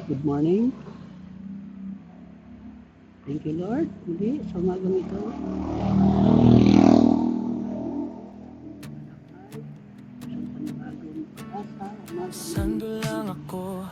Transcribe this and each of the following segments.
Good morning. Thank you, Lord. Hindi, sa umagang ito. Sando lang ako,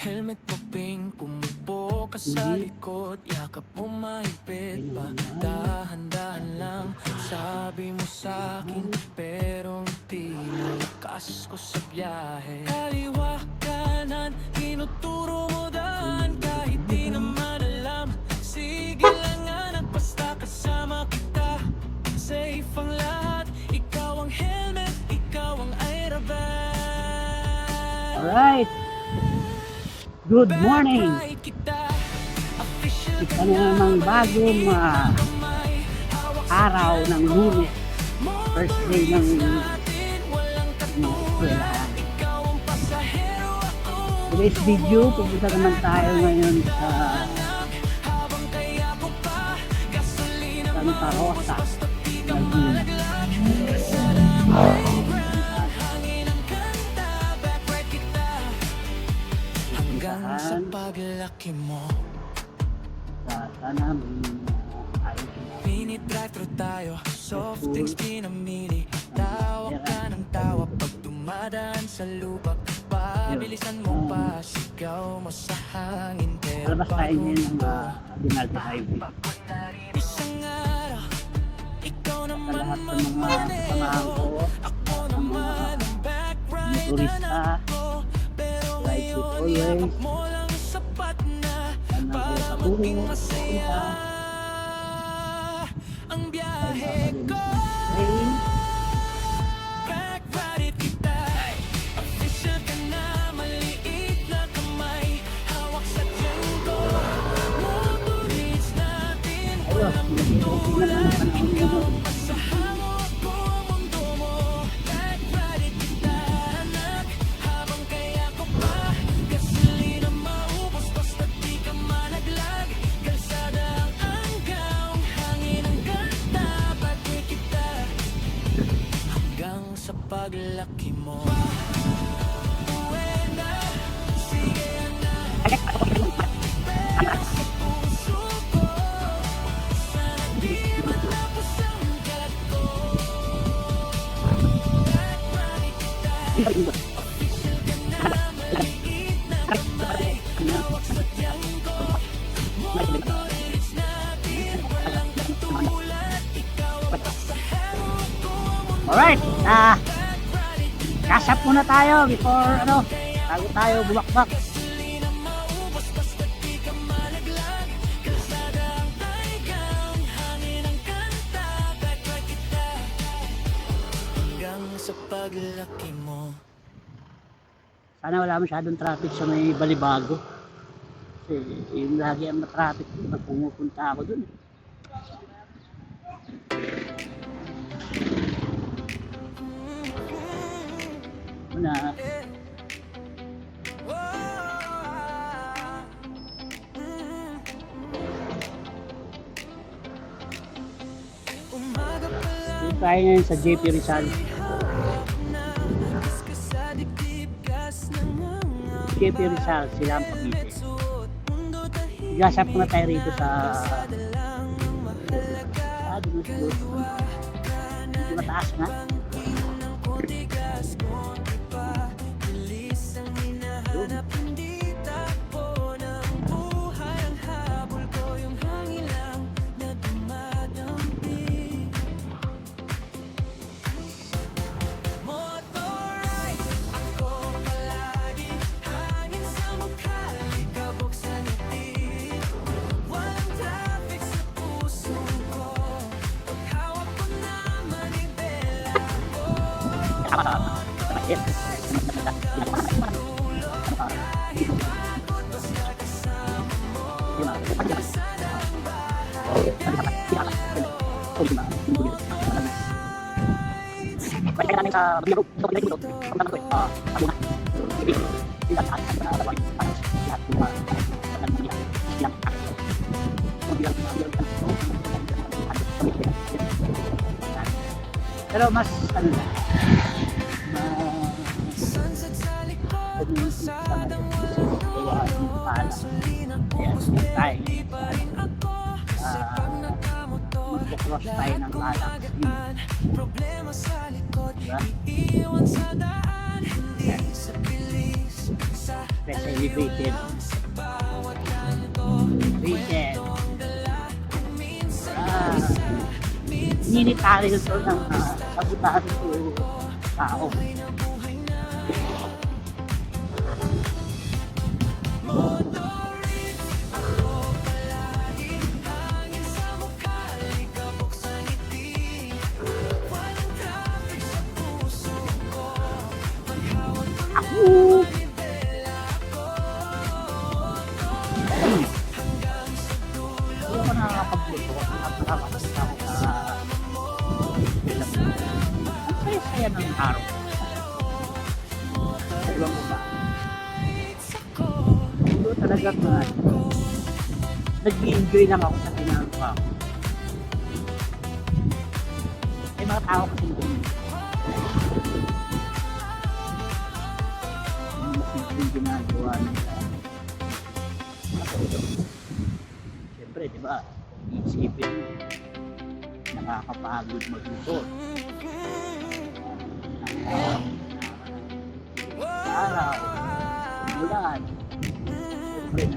helmet mo pink, pumupo ka sa likod, yakap mo mahigpit pa, dahan-dahan lang, sabi mo sa'kin, pero di malakas ko sa biyahe. Kaliwa, kanan, tinuturo mo daan, kahit di naman alam, sige lang anak, basta kasama kita, safe ang lahat, ikaw ang helmet, ikaw ang airbag. Alright. Good morning. Isa na namang bagong araw ng Lunes. First day ng eskwelahan. Today's video, pupunta naman tayo ngayon sa Santa Rosa. Hanggang sa paglaki mo, sana ayos na. Mini-drive-thru tayo, soft drinks pinamili, tawa ka ng tawa pag dumadaan sa lubak, pabilisan mo pa, sigaw mo sa hangin, pero Alabas tayo bago ngayon ng Binalde Highway. isang araw, ikaw Sa naman lahat ng mga kasamahan ko, ako ng mga naman ang backrider motorista, pero like it ngayon always, yakap mo lang sapat na para maging masaya ang biyahe ko. Backrider kita, official ka na, maliit na kamay, hawak sa tiyan ko, motorits natin, walang tulog, sa hangok ko, mundo mo. Backrider kita, anak, habang kaya ko pa, gasolina maubos, basta di ka malaglag, kalsada ang anggang, hangin ang ganda, backrider kita, hanggang sa paglaki mo. Buena, sige anak, pero sa puso ko, sana di matapos ang galat ko. Backrider kita, official ka na, maliit na kamay, hawak sa tiyan ko, motorits natin, walang katulad, ikaw ang pasahero ko, Alright, kasap muna tayo before bago tayo bumakbak. gasolina maubos, basta di ka malaglag, kalsada ang taigang, hangin ang kanta, backrider kita, hanggang sa paglaki mo. Sana wala masyadong traffic sa may Balibago. Kasi yung lagi ang traffic pag pumupunta ako dun. Una, Umaga pa lang, dito tayo ngayon sa JP Rizal. gas ka sa dibdib, gas ng mga JP Rizal, sila ang pag-ibig. suot, mundo dahil Gasap muna tayo rito sa lang mahalaga, doon na siguro. Medyo mataas nga. ng konti gas, konti pa, bilis ang hinahanap, hindi takbo ng buhay ang habol ko, yung hangin lang na dumadampi. Motorride, ako palagi, hangin sa mukha, likabok sa ngiti, walang traffic sa puso ko, paghawak ko na manibela ko. Pero mas Sunset sa likod, masadang walang pala. Ayan, yan tayo ngayon sa magkakross tayo ng Calax. Diba? Best elevated. Elevated. Military ito ng pagkitahan ko tao. Ako! Hindi ako nakakapagluto. Nakakapagluto ako sa ang saya-saya ng araw. Alam mo ba? Hindi talaga na nag-i-enjoy lang ako sa ginagawa ko. May mga tao kasi doon. Yung ginagawa nila. Siyempre, di ba? Isipin mo. Nakakapagod magluto. Araw, bulan. Siyempre,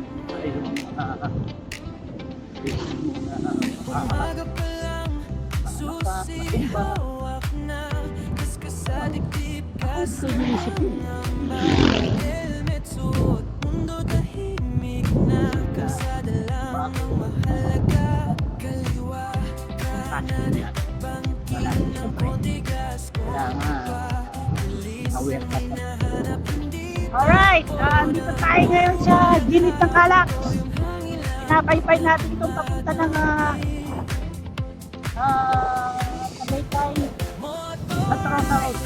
umaga pa lang, susi hawak na, kas sa dibdib kasama ang helmet suot, mundo tahimik na, kalsada lang ang mahalaga, kaliwa kanan bangking konti gas ko pa, bilis ang hinahanap hindi. Alright, dito tayo ngayon sa gilid ng Calax. Pinapaypay natin itong papunta ng Tagaytay at Toronto Road.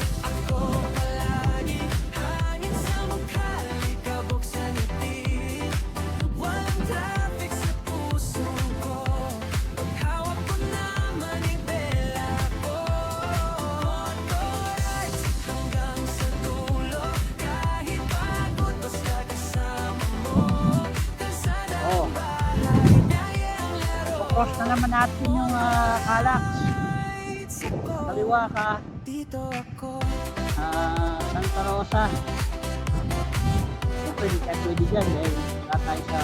Cross na naman natin yung Calax. Kaliwa ka. Santa Rosa. Siyempre, hindi tayo pwede dyan dahil wala tayo sa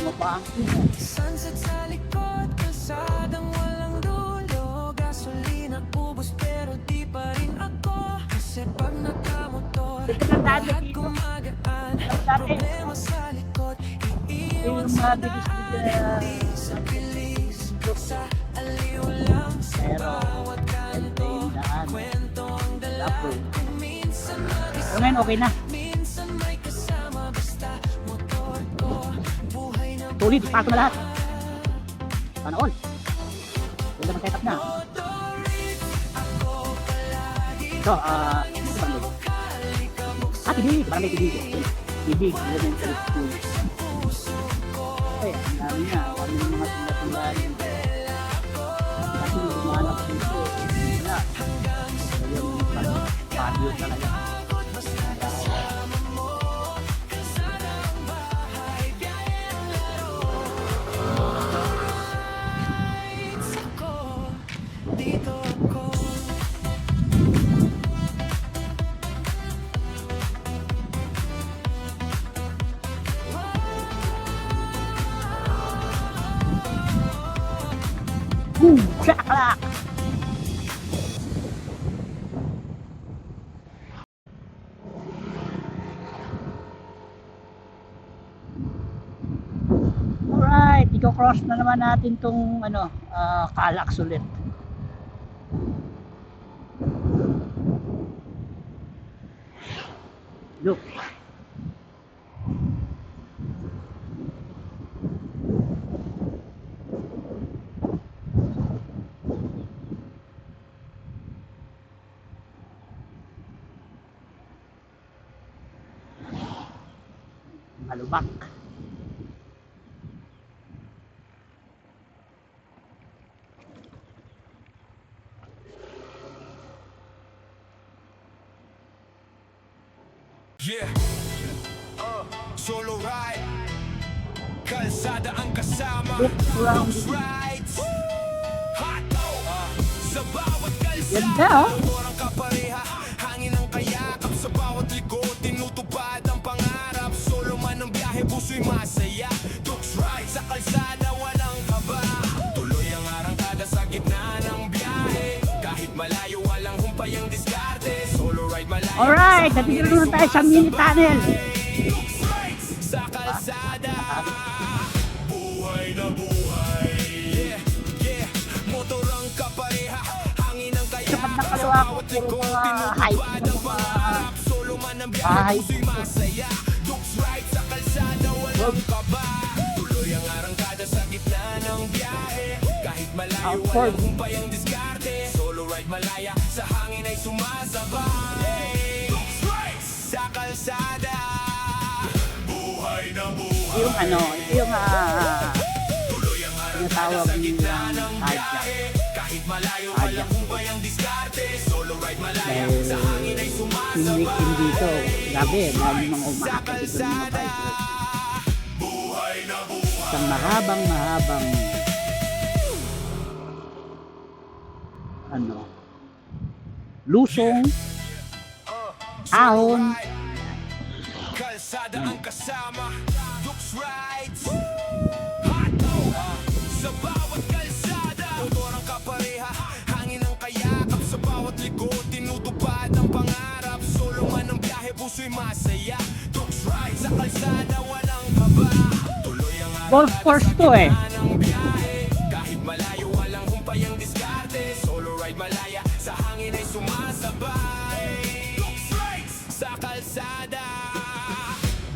Mapangkin. Sunset sa likod, kalsadang walang dulo, gasolina ubos pero di pa rin ako, kasi pag nakamotor lahat gumagaan, problema sa likod, iiwan sa daan, hindi sa bilis, sa aliw lang, sa bawat kanto, kwento ang dala, kung minsan mag-isa, Ngayon okay na. minsan may kasama, basta motor ko, buhay na Tuloy, paso na lahat. Sana all. Huwag naman set up na. So, tibig. Parang may tibig. Tibig. Elementary school. Okay, ang dami na. Kami ng mga tula-tulaan. Kasi yung mga anak dito, wala. Kaya yung patio talaga. dito ako. Boom! Shakalak! Alright, i-cross na naman natin tong Calax ulit. Look. Malubak. Yeah. Solo ride. Kalsada ang kasama. Looks right. Hot. Sa bawat kalsada. Ganda, oh. Orang kapareha. Hangin ang kayakap sa bawat likod. Tinutupad ang pangarap. Solo man ang biyahe, puso'y masaya. Looks right. Sa kalsada walang kaba. Tuloy ang arangkada sa gitna ng biyahe. Kahit malayo walang humpay ang diskarte. Solo ride malayo. Alright, nandito na tayo sa mini tunnel. Sa kalsada, buhay na buhay. Yeah, yeah. Motor ang kapareha, hangin ang kaya. Kapag nakalawa ko, puro mga height ng mga Solo man ang bahay. biyahe, puso'y masaya. Looks right sa kalsada, walang kaba. Tuloy ang arangkada sa gitna ng biyahe. Kahit malayo, walang humpay ang diskarte. Solo ride malaya, sa hangin ay sumasabay. Looks right sa kalsada. yung ano, yung tinatawag ng Adya. Kahit malayo walang humpay ang diskarte. Solo ride malaya, sa hangin ay Yung sumasabay. weekend dito, grabe, lagi mga umakit dito ng mga bike. Isang mahabang ano, lusong, ahon, Kalsada ang kasama. Looks right. Hot. Sa bawat kalsada, motor ang kapareha, hangin ang kayakap sa bawat likod. Tinutupad ang pangarap. Solo man ang biyahe, puso'y masaya. Looks right sa kalsada, walang kaba. Tuloy ang golf course to eh. ng biyahe. Kahit malayo, walang humpay ang diskarte. Solo ride malaya, sa hangin ay sumasabay. Looks right sa kalsada.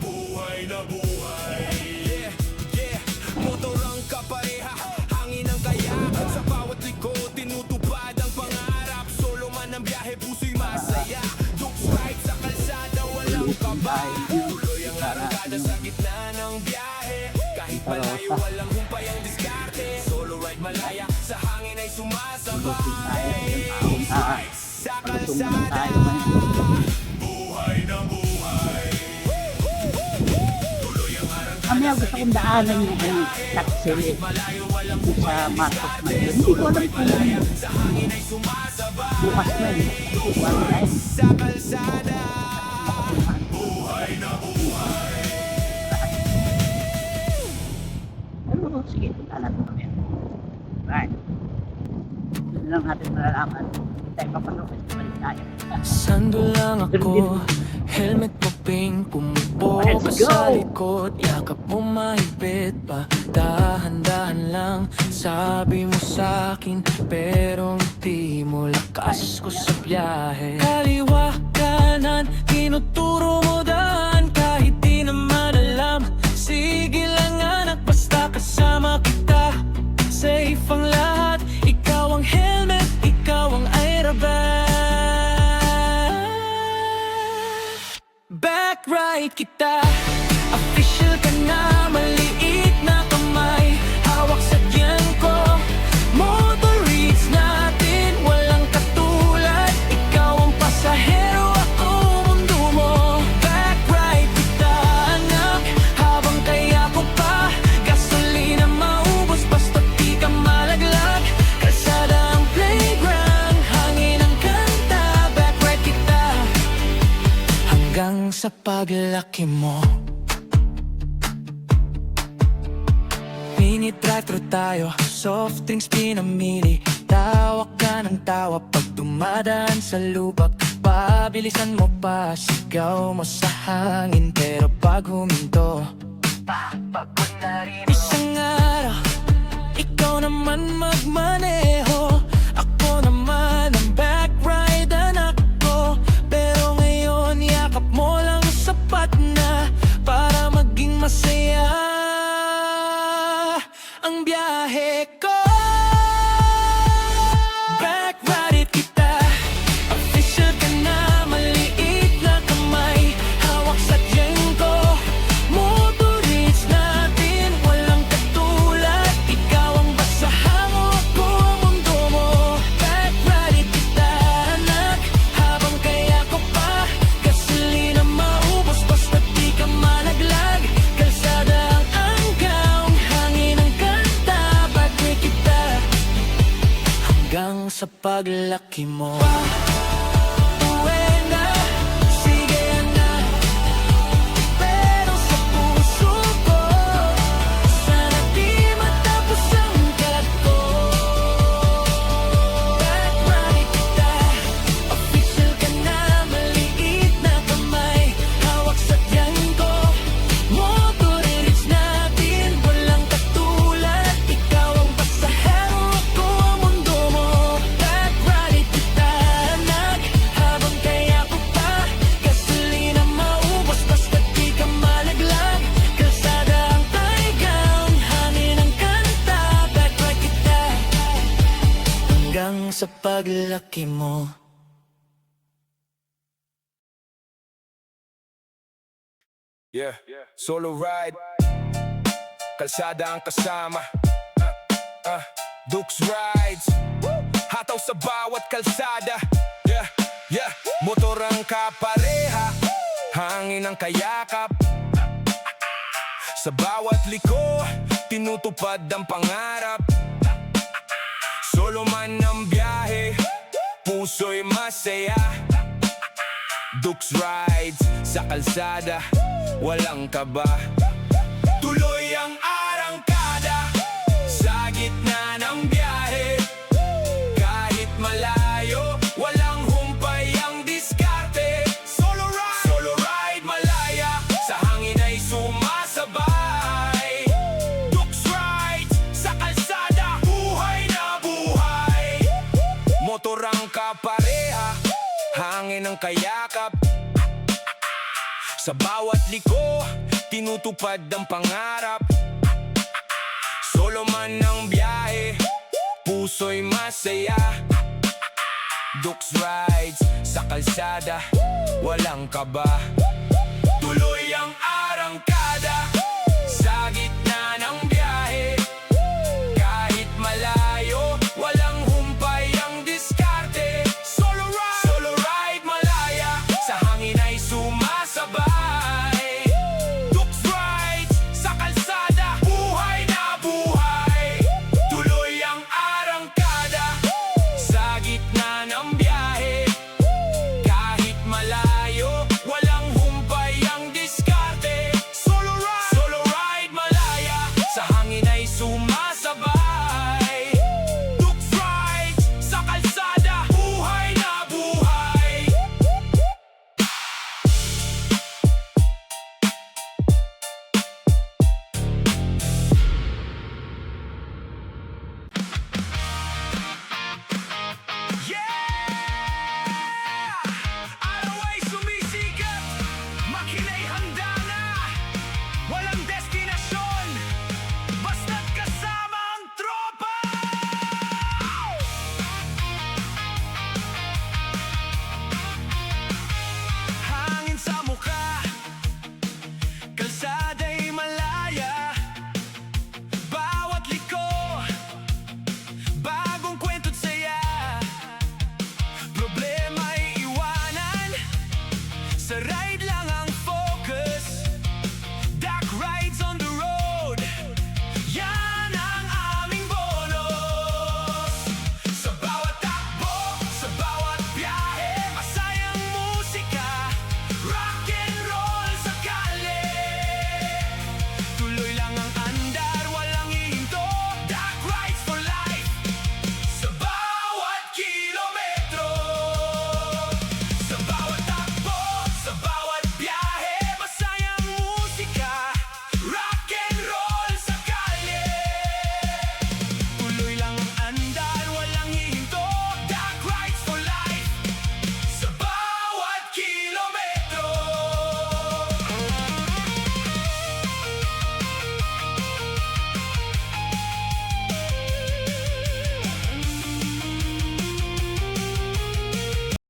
Buhay na buhay. Yeah, yeah. Motor ang kapareha, hangin ang kayakan sa bawat likod. Tinutupad ang pangarap. Solo man ang biyahe, puso'y masaya. Looks right sa kalsada, walang kaba. Tuloy ang arangkada sa gitna ng biyahe. Kahit malayo, walang humpay ang diskarte. Solo ride malaya, sa hangin ay sumasabay. Sa kalsada. Buhay na buhay. Kami gusto kong daanan yung taxi sa Marcos na yun. Hindi ko alam kung bukas na yun. Hindi ko alam na yun. Sa kalsada. Buhay na buhay. Pero sige, punta natin kami. Right. Doon lang natin malalaman. Tayo papanood. Balik tayo. Sando lang ako, helmet mo pink, pumupo ka Let's go! sa likod, yakap mo mahigpit pa, dahan-dahan lang, sabi mo sa'kin, pero hindi mo lakas ko sa biyahe. Kaliwa, kanan, tinuturo mo daan, kahit di naman alam, sige lang anak, basta kasama kita, safe ang lahat, ikaw ang helmet, ikaw ang airbag. Back right kita, official ka na, maliit na kamay, hawak sa tiyan ko, motor reads natin, walang katulad, ikaw ang pasahero, ako mundo mo. Back right kita anak, habang kaya ko pa, gasolina maubos, basta di ka malaglag, kalsada ang playground, hangin ang kanta, back right kita, hanggang sa paglaki mo. Mini drive-thru tayo, soft drinks pinamili, tawa ka ng tawa pag dumadaan sa lubak, pabilisan mo pa, sigaw mo sa hangin, pero pag huminto, pagod na rin. Isang araw, ikaw naman magmaneho, ako naman ang back ride anak ko, pero ngayon yakap mo lang sapat na para maging masaya ang biyahe ko. Back ride it kita, official ka na, maliit na kamay, hawak sa tiyan ko, motor reach natin, walang katulad, ikaw ang basahan mo, Hanggang sa paglaki mo. Uwi na, sige na. Pero sa puso ko, sana di matapos ang kalat ko. Background kita, official ka na. Maliit na kamay, hawak sa tiyan ko. Motorids natin, walang katulad. Ikaw ang pasahero, ako ang mundo mo. Background kita, naghabang kaya ko pa. Gasolina maubos, basta di ka malaglag. Kalsada ang playground, hangin ang kanta. Background kita, hanggang sa paglaki mo. Yeah, solo ride. Kalsada ang kasama. Dukes rides. Hataw sa bawat kalsada. Yeah, motor ang kapareha. Hangin ang kayakap. Sa bawat liko, tinutupad ang pangarap. Solo man ang biyahe, puso'y masaya. Dukes rides sa kalsada, walang kaba. Tuloy ang arangkada sa gitna ng biyahe. Kahit malayo, walang humpay ang diskarte. Solo ride malaya, sa hangin ay sumasabay. Dukes rides sa kalsada, buhay na buhay. Motor ang kapareha, hangin ang kayakap. Sa bawat liko, tinutupad ang pangarap. Solo man ang biyahe, puso'y masaya. Dukes rides sa kalsada, walang kaba.